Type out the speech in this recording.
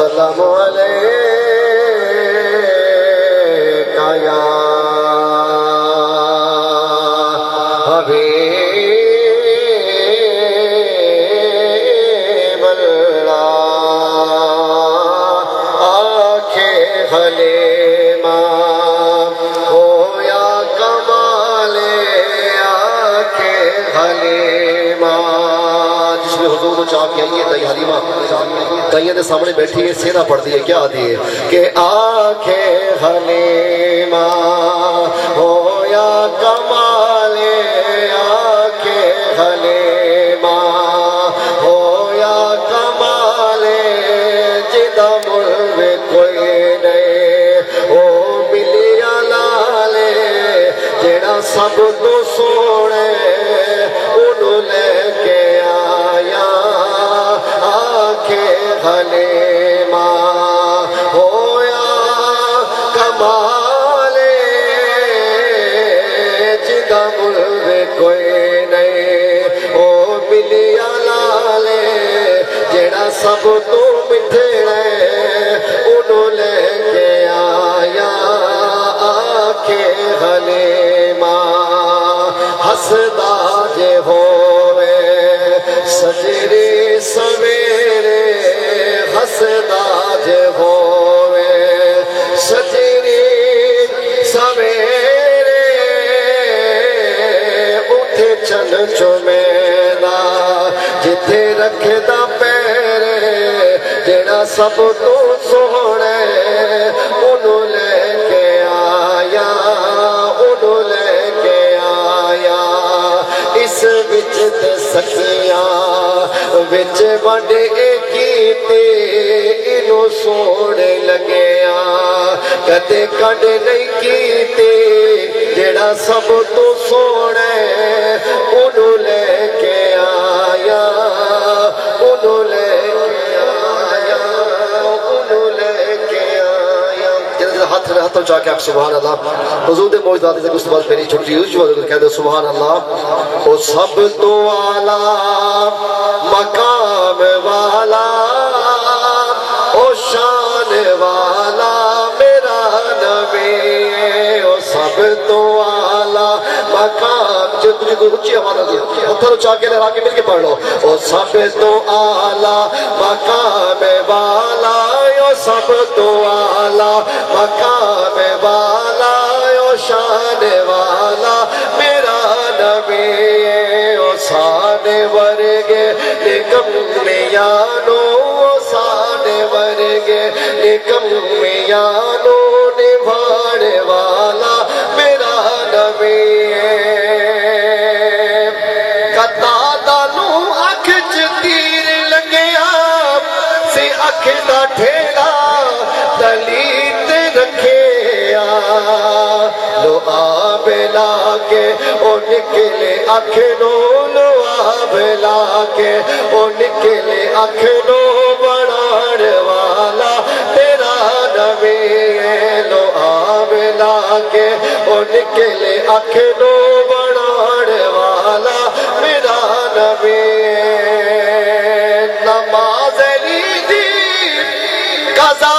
وسلم علیکہ یا حبیب اللہ آنکھیں حلیمہ ہو یا کمال آنکھیں حلیمہ جس میں حضور کو چاہ کے آئیے تائی حلیمہ تائیہ دے سامنے بیٹھی ہے سینہ پڑھ دیئے کیا دیئے کہ آنکھیں حلیمہ ہو یا کمال آنکھیں حلیمہ ہو یا کمال جدہ ملو کوئی نہیں او ملیا لالے جیڑا سب تو سوڑے انہوں لے کے آیا آنکھیں حلیمہ ہو یا کمال جدہ ملو کوئی نہیں او ملیا لالے جیڑا سب تو مٹھڑے انہوں لے کے آیا آنکھیں حلیمہ ہسدا جے ہوئے سجری سویرے ہسدا جے ہوئے سجری سویرے اٹھے چن چمینا جتھے رکھے دا پیرے جیڑا سب تو سوڑے انہوں لے کے آیا انہوں لے کے آیا اس وچ تے سکیاں وچ وڈے کیتے انہوں سوڑے لگیا کدے کڈ نہیں کیتے جیڑا سب تو سوڑے انہوں لے کے آیا انہوں لے کے آیا انہوں لے کے آیا جنہیں ہاتھوں چاہ کے آپ سبحان اللہ حضور دے موجدات سے کچھ بات میری چھوٹی ہوئی جو کہہ دے سبحان اللہ او سب تو اعلیٰ مقام والا او شان والا میرا نبی او سب تو اعلیٰ مقام جو تجھے کوئی اچھی آواز دی ہتھروں چاہ کے لہرا کے مل کے پڑھ لو او سب تو اعلیٰ مقام والا او سب تو اعلیٰ مقام والا او شان والا میرا نبی او سان ورگے نکم میانو او سان ورگے نکم میانو نبھاڑے والا میرا نبی قطادہ اکھ چ تیر لگیا سی اکھ دا ٹھیڑا دلیت رکھیا لو آب لا کے او نکلے اکھ نو لو آب لا کے او نکلے اکھ نو بڑھاڑ والا تیرا نبی لو آب لا کے او نکلے اکھ نو بڑھاڑ والا میرا نبی نماز لی دی قضا